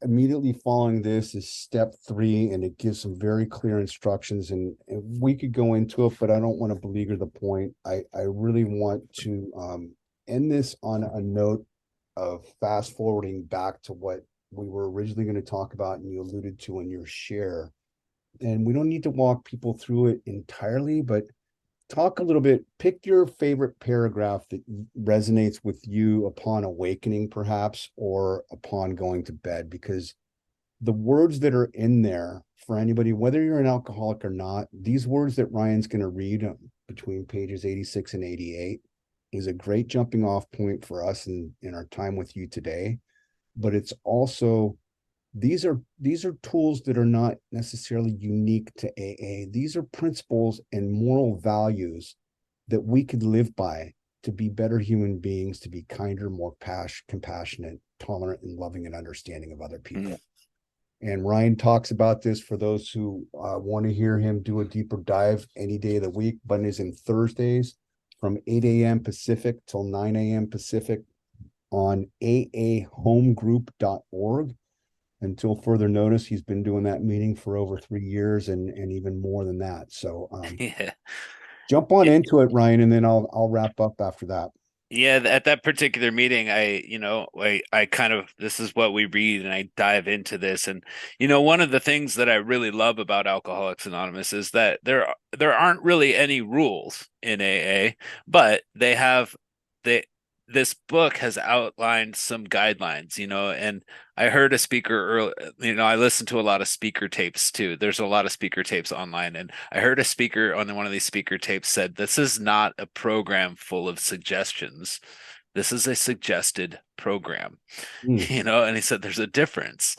immediately following this is step 3, and it gives some very clear instructions, and we could go into it, but I don't want to beleaguer the point. I really want to end this on a note of fast forwarding back to what we were originally going to talk about and you alluded to in your share. And we don't need to walk people through it entirely, but talk a little bit, pick your favorite paragraph that resonates with you upon awakening, perhaps, or upon going to bed, because the words that are in there for anybody, whether you're an alcoholic or not, these words that Ryan's going to read between pages 86 and 88 is a great jumping off point for us in our time with you today. But it's also, these are tools that are not necessarily unique to AA. These are principles and moral values that we could live by to be better human beings, to be kinder, more compassionate, tolerant, and loving and understanding of other people. And Ryan talks about this for those who want to hear him do a deeper dive any day of the week. Mondays and Thursdays from 8 a.m. Pacific till 9 a.m. Pacific on aahomegroup.org. Until further notice, he's been doing that meeting for over 3 years and even more than that. So Yeah. jump on into it, Ryan, and then I'll wrap up after that. Yeah, at that particular meeting, I kind of, this is what we read, and I dive into this. And, one of the things that I really love about Alcoholics Anonymous is that there aren't really any rules in AA, but this book has outlined some guidelines, and I heard a speaker early, I listened to a lot of speaker tapes too. There's a lot of speaker tapes online, and I heard a speaker on one of these speaker tapes said, "This is not a program full of suggestions. This is a suggested program." Mm. And he said there's a difference,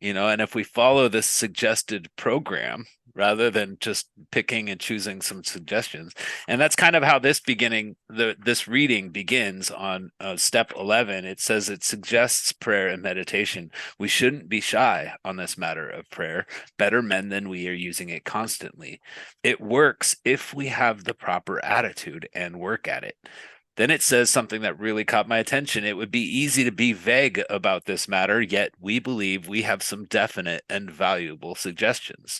and if we follow this suggested program rather than just picking and choosing some suggestions. And that's kind of how this reading begins on step 11. It says it suggests prayer and meditation. We shouldn't be shy on this matter of prayer. Better men than we are using it constantly. It works if we have the proper attitude and work at it. Then it says something that really caught my attention. It would be easy to be vague about this matter, yet we believe we have some definite and valuable suggestions.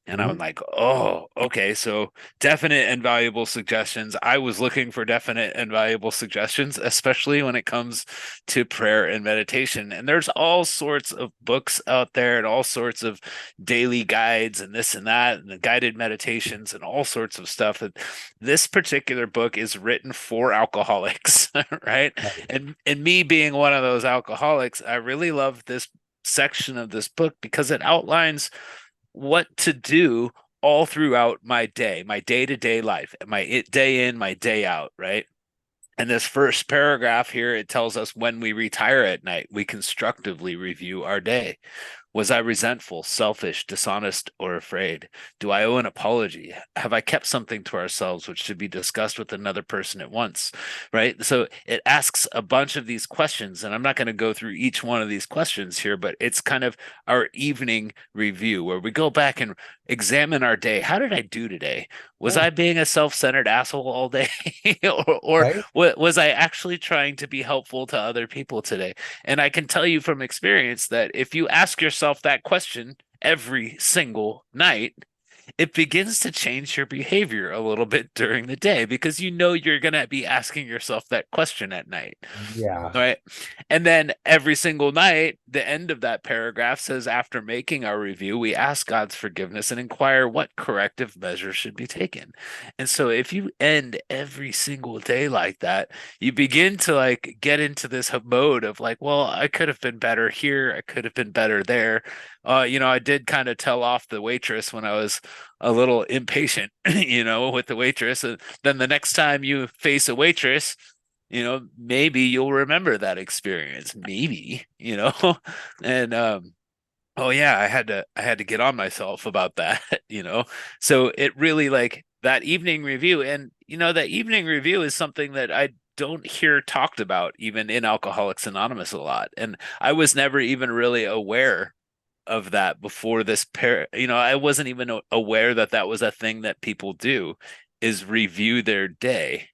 And I'm Mhm. like, oh, okay. So definite and valuable suggestions. I was looking for definite and valuable suggestions, especially when it comes to prayer and meditation. And there's all sorts of books out there and all sorts of daily guides and this and that, and the guided meditations and all sorts of stuff. And this particular book is written for alcoholics, right? Right. And me being one of those alcoholics, I really love this section of this book because it outlines what to do all throughout my day, my day-to-day life, my day in, my day out, right? And this first paragraph here, it tells us when we retire at night, we constructively review our day. Was I resentful, selfish, dishonest, or afraid? Do I owe an apology? Have I kept something to ourselves which should be discussed with another person at once? Right. So it asks a bunch of these questions, and I'm not going to go through each one of these questions here, but it's kind of our evening review where we go back and examine our day. How did I do today? Was Yeah. I being a self-centered asshole all day? or Right. was I actually trying to be helpful to other people today? And I can tell you from experience that if you ask yourself that question every single night, it begins to change your behavior a little bit during the day because you know you're going to be asking yourself that question at night. Yeah. Right. And then every single night, the end of that paragraph says, after making our review, we ask God's forgiveness and inquire what corrective measures should be taken. And so if you end every single day like that, you begin to like get into this mode of like, well, I could have been better here. I could have been better there. I did kind of tell off the waitress when I was a little impatient, with the waitress. And then the next time you face a waitress, maybe you'll remember that experience, maybe, and oh yeah, I had to get on myself about that, so it really like that evening review. And that evening review is something that I don't hear talked about even in Alcoholics Anonymous a lot, and I was never even really aware of that before this I wasn't even aware that that was a thing that people do, is review their day,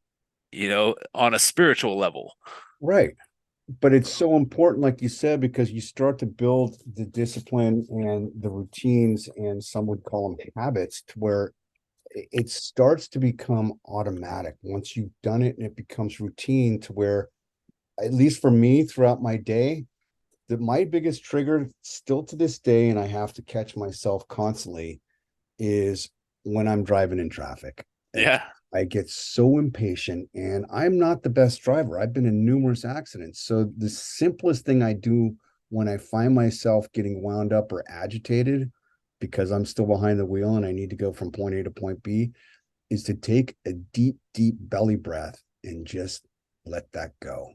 on a spiritual level. Right. But it's so important, like you said, because you start to build the discipline and the routines, and some would call them habits, to where it starts to become automatic once you've done it, and it becomes routine to where, at least for me, throughout my day, that my biggest trigger still to this day, and I have to catch myself constantly, is when I'm driving in traffic. Yeah. I get so impatient, and I'm not the best driver. I've been in numerous accidents. So the simplest thing I do when I find myself getting wound up or agitated because I'm still behind the wheel and I need to go from point A to point B is to take a deep, deep belly breath and just let that go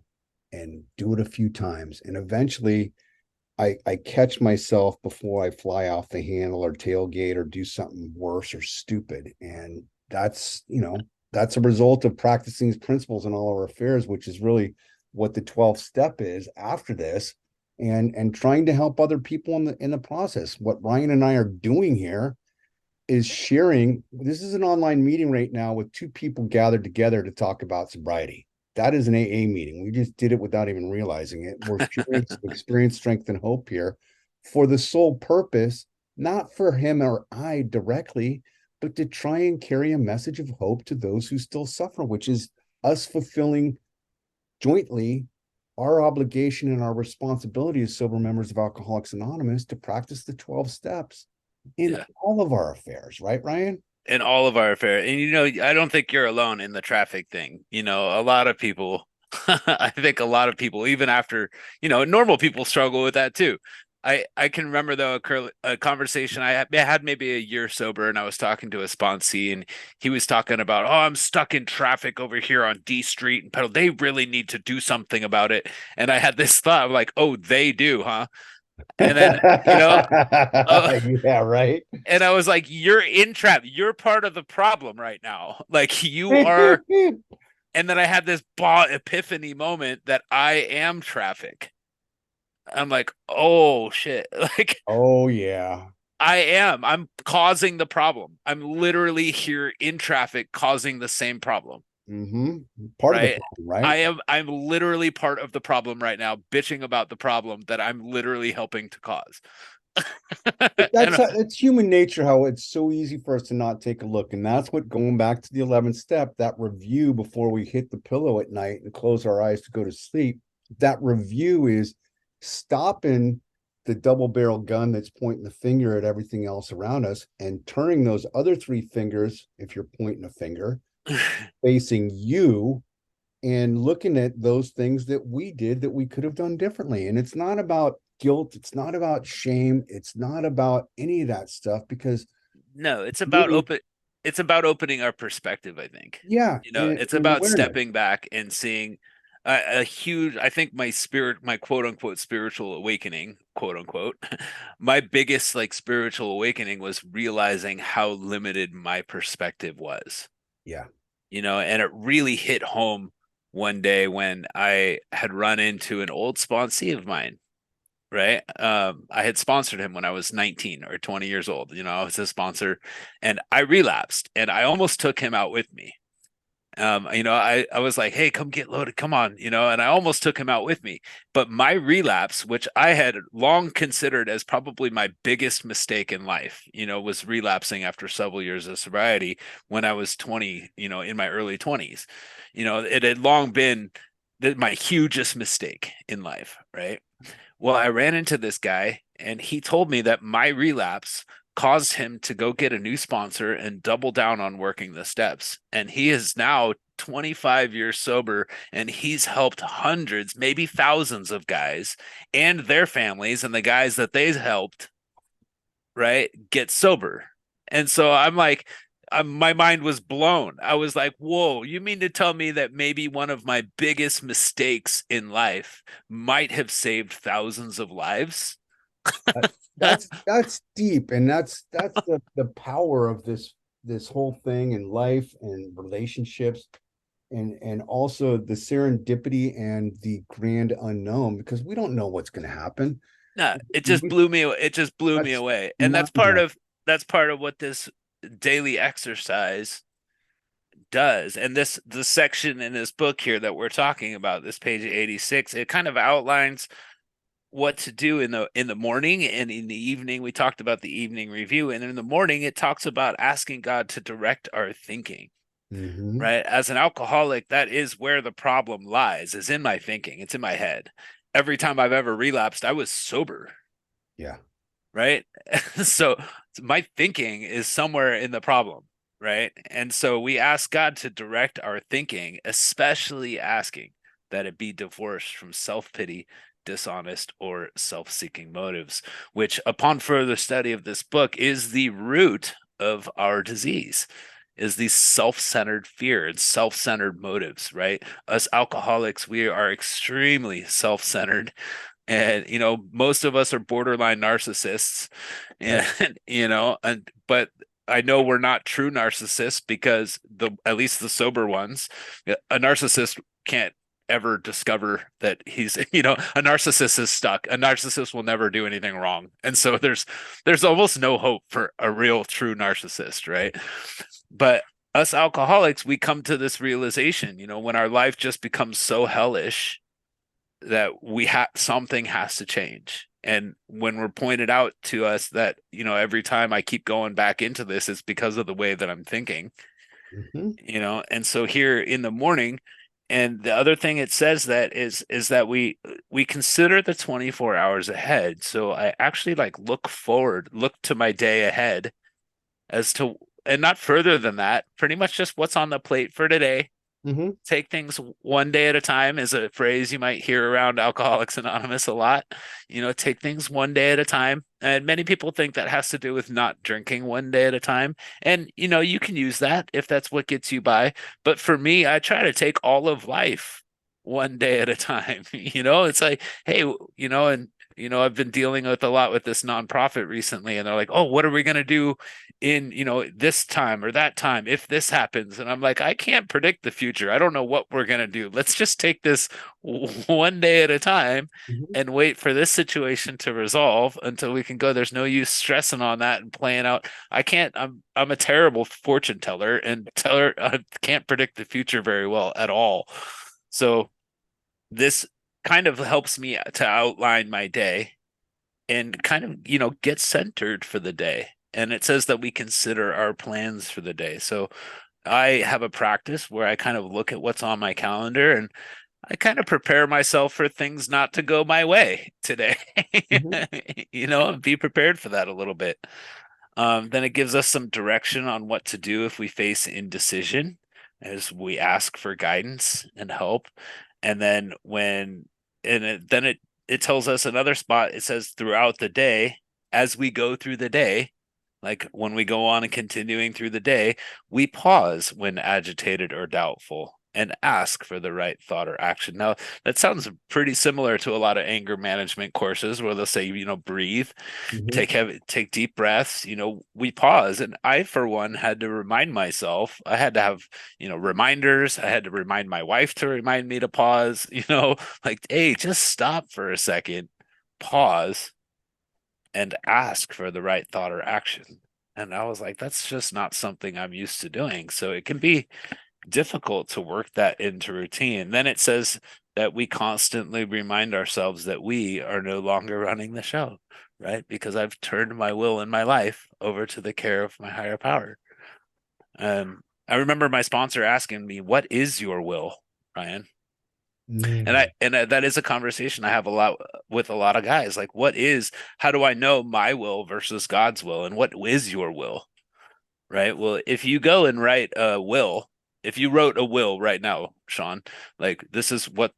and do it a few times. And eventually I catch myself before I fly off the handle or tailgate or do something worse or stupid. And that's a result of practicing these principles in all our affairs, which is really what the 12th step is after this, and trying to help other people in the process. What Ryan and I are doing here is sharing. This is an online meeting right now with two people gathered together to talk about sobriety. That is an AA meeting. We just did it without even realizing it. We're sharing some experience, strength, and hope here for the sole purpose, not for him or I directly, but to try and carry a message of hope to those who still suffer, which is us fulfilling jointly our obligation and our responsibility as sober members of Alcoholics Anonymous to practice the 12 steps in Yeah. all of our affairs, right, Ryan? In all of our affairs. And I don't think you're alone in the traffic thing. A lot of people, I think a lot of people, even after, normal people struggle with that too. I can remember though a conversation I had maybe a year sober, and I was talking to a sponsee, and he was talking about, oh, I'm stuck in traffic over here on D Street and Pedal. They really need to do something about it. And I had this thought of like, oh, they do, huh? And then, uh, Yeah, right. and I was like, you're in trap. You're part of the problem right now. Like you are. And then I had this epiphany moment that I am traffic. I'm like, oh shit. Like Oh yeah. I'm causing the problem. I'm literally here in traffic causing the same problem. Mm-hmm. Part of the Right. problem, right? I'm literally part of the problem right now, bitching about the problem that I'm literally helping to cause. But And that's human nature, how it's so easy for us to not take a look. And that's what, going back to the 11th step, that review before we hit the pillow at night and close our eyes to go to sleep, that review is stopping the double barrel gun that's pointing the finger at everything else around us and turning those other three fingers, if you're pointing a finger, facing you and looking at those things that we did that we could have done differently. And it's not about guilt, it's not about shame, it's not about any of that stuff because no, really, it's about opening our perspective, I think. yeah, It's and about awareness. stepping back and seeing a huge, I think my quote unquote spiritual awakening, quote unquote, my biggest like spiritual awakening was realizing how limited my perspective was. Yeah. And it really hit home one day when I had run into an old sponsee of mine, right? I had sponsored him when I was 19 or 20 years old. I was his sponsor, and I relapsed, and I almost took him out with me. I was like, hey, come get loaded, come on, and I almost took him out with me. But my relapse, which I had long considered as probably my biggest mistake in life, was relapsing after several years of sobriety when I was 20, in my early 20s. It had long been my hugest mistake in life, right? Well, I ran into this guy and he told me that my relapse caused him to go get a new sponsor and double down on working the steps. And he is now 25 years sober and he's helped hundreds, maybe thousands of guys and their families and the guys that they helped, right, get sober. And so I'm like, my mind was blown. I was like, whoa, you mean to tell me that maybe one of my biggest mistakes in life might have saved thousands of lives? That- that's deep, and that's the power of this whole thing in life and relationships, and also the serendipity and the grand unknown, because we don't know what's going to happen. No, We, it just blew me that's away. And mind blowing. that's part of what this daily exercise does. And the section in this book here that we're talking about, this page 86, it kind of outlines what to do in the morning and in the evening. We talked about the evening review, and in the morning it talks about asking God to direct our thinking. Hmm. Right? As an alcoholic, that is where the problem lies, is in my thinking. It's in my head. Every time I've ever relapsed, I was sober, Yeah. right? So my thinking is somewhere in the problem, right? And so we ask God to direct our thinking, especially asking that it be divorced from self-pity, dishonest, or self-seeking motives, which upon further study of this book is the root of our disease, is these self-centered fear and self-centered motives, right? Us alcoholics, we are extremely self-centered, and most of us are borderline narcissists, and Yep. but I know we're not true narcissists because at least the sober ones, a narcissist can't ever discover that he's a narcissist is stuck. A narcissist will never do anything wrong, and so there's almost no hope for a real true narcissist, right? But us alcoholics, we come to this realization, when our life just becomes so hellish that something has to change. And when we're pointed out to us that, every time I keep going back into this, it's because of the way that I'm thinking, Hmm. and so here in the morning, and the other thing it says that is that we consider the 24 hours ahead. So I actually like look to my day ahead as to, and not further than that, pretty much just what's on the plate for today. Hmm. Take things one day at a time is a phrase you might hear around Alcoholics Anonymous a lot. Take things one day at a time. And many people think that has to do with not drinking one day at a time. And, you can use that if that's what gets you by. But for me, I try to take all of life one day at a time. It's like, hey, and, I've been dealing with a lot with this nonprofit recently, and they're like, oh, what are we going to do in this time or that time if this happens? And I'm like, I can't predict the future. I don't know what we're going to do. Let's just take this one day at a time Hmm. and wait for this situation to resolve until we can go. There's no use stressing on that and playing out. I can't. I'm a terrible fortune teller and teller. I can't predict the future very well at all. So this kind of helps me to outline my day, and kind of, get centered for the day. And it says that we consider our plans for the day. So I have a practice where I kind of look at what's on my calendar and I kind of prepare myself for things not to go my way today. Mhm. And be prepared for that a little bit. Then it gives us some direction on what to do if we face indecision as we ask for guidance and help. And then then it tells us another spot. It says throughout the day, as we go through the day, like when we go on and continuing through the day, we pause when agitated or doubtful and ask for the right thought or action. Now, that sounds pretty similar to a lot of anger management courses where they'll say, breathe, Mhm. take deep breaths. We pause. And I, for one, had to remind myself, I had to have, reminders. I had to remind my wife to remind me to pause, like, hey, just stop for a second, pause, and ask for the right thought or action. And I was like, that's just not something I'm used to doing. So it can be difficult to work that into routine. Then it says that we constantly remind ourselves that we are no longer running the show, right? Because I've turned my will and my life over to the care of my higher power. I remember my sponsor asking me, "What is your will, Ryan?" And I Mm. and that is a conversation I have a lot with a lot of guys. Like, how do I know my will versus God's will, and what is your will? Right. Well, if you go and write a will, if you wrote a will right now, Sean, like this is what,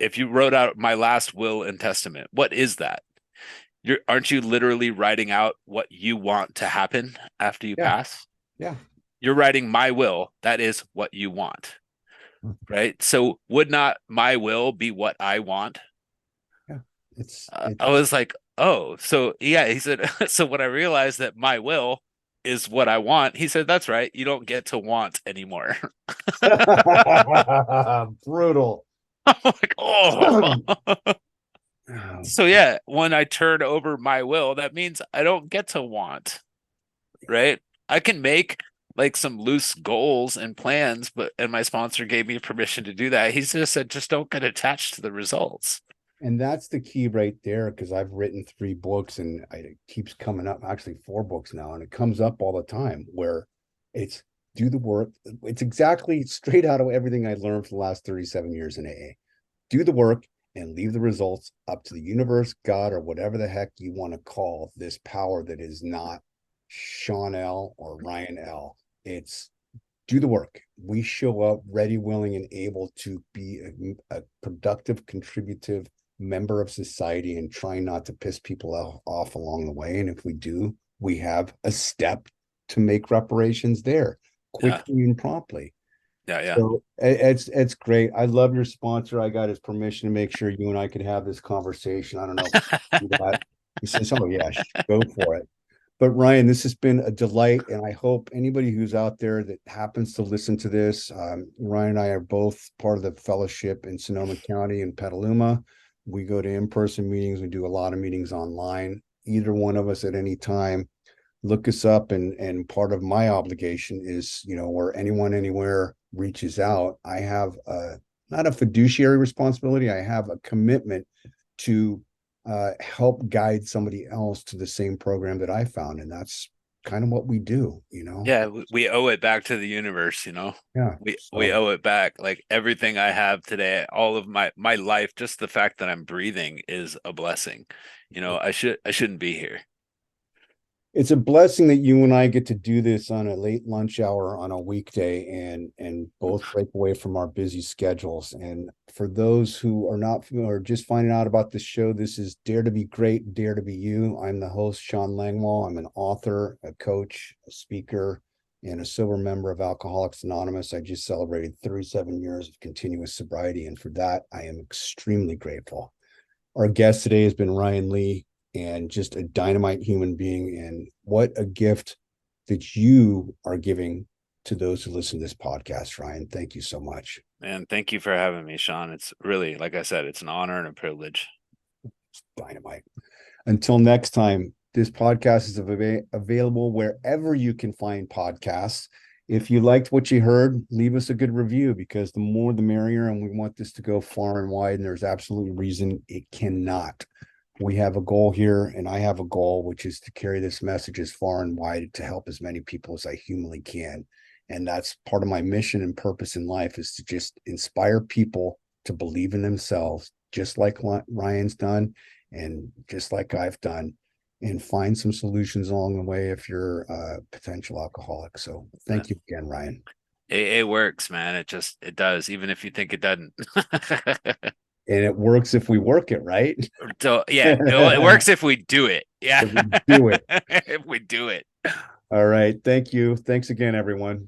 if you wrote out my last will and testament, what is that? Aren't you literally writing out what you want to happen after you Yeah, pass? yeah, You're writing my will. That is what you want. Right. So would not my will be what I want? yeah. I It's was like, oh, so yeah, he said, so when I realized that my will is what I want, he said, that's right. You don't get to want anymore. brutal. I'm like, oh. Oh, So yeah, when I turn over my will, that means I don't get to want, right? I can make like some loose goals and plans, and my sponsor gave me permission to do that. He just said, just don't get attached to the results. and that's the key right there, because I've written 3 books and it keeps coming up, actually 4 books now, and it comes up all the time where it's do the work. It's exactly straight out of everything I learned for the last 37 years in AA. Do the work and leave the results up to the universe, God, or whatever the heck you want to call this power that is not Sean L or Ryan L. It's do the work. We show up ready, willing, and able to be a productive, contributive member of society and try not to piss people off along the way. And if we do, we have a step to make reparations there Yeah, quickly and promptly. yeah, yeah. So it's great. I love your sponsor. I got his permission to make sure you and I could have this conversation. I don't know if we do that. He says, "Oh yeah, go for it." But Ryan, this has been a delight, and I hope anybody who's out there that happens to listen to this, Ryan and I are both part of the fellowship in Sonoma County and Petaluma. We go to in-person meetings. We do a lot of meetings online. Either one of us at any time, look us up, and part of my obligation is, where anyone anywhere reaches out, I have not a fiduciary responsibility. I have a commitment to help guide somebody else to the same program that I found. And that's kind of what we do. Yeah, we owe it back to the universe. Yeah. We So owe it back. Like everything I have today, all of my life, just the fact that I'm breathing is a blessing. I shouldn't be here. it's a blessing that you and I get to do this on a late lunch hour on a weekday and both break away from our busy schedules. And for those who are not familiar or just finding out about this show, this is Dare to Be Great, Dare to Be You. I'm the host, Sean Langwall. I'm an author, a coach, a speaker, and a sober member of Alcoholics Anonymous. I just celebrated 37 years of continuous sobriety, and for that, I am extremely grateful. Our guest today has been Ryan Lee, and just a dynamite human being. And what a gift that you are giving to those who listen to this podcast, Ryan. Thank you so much. And thank you for having me, Sean. It's really, like I said, it's an honor and a privilege. Dynamite. Until next time, this podcast is available wherever you can find podcasts. If you liked what you heard, leave us a good review, because the more the merrier, and we want this to go far and wide, and there's absolutely reason it cannot. we have a goal here, and I have a goal, which is to carry this message as far and wide to help as many people as I humanly can. And that's part of my mission and purpose in life, is to just inspire people to believe in themselves, just like Ryan's done and just like I've done, and find some solutions along the way if you're a potential alcoholic. So thank you again, Ryan. It works, man. It does, even if you think it doesn't. And it works if we work it, right? So yeah, it works if we do it. Yeah. If we do it. If we do it. All right. Thank you. Thanks again, everyone.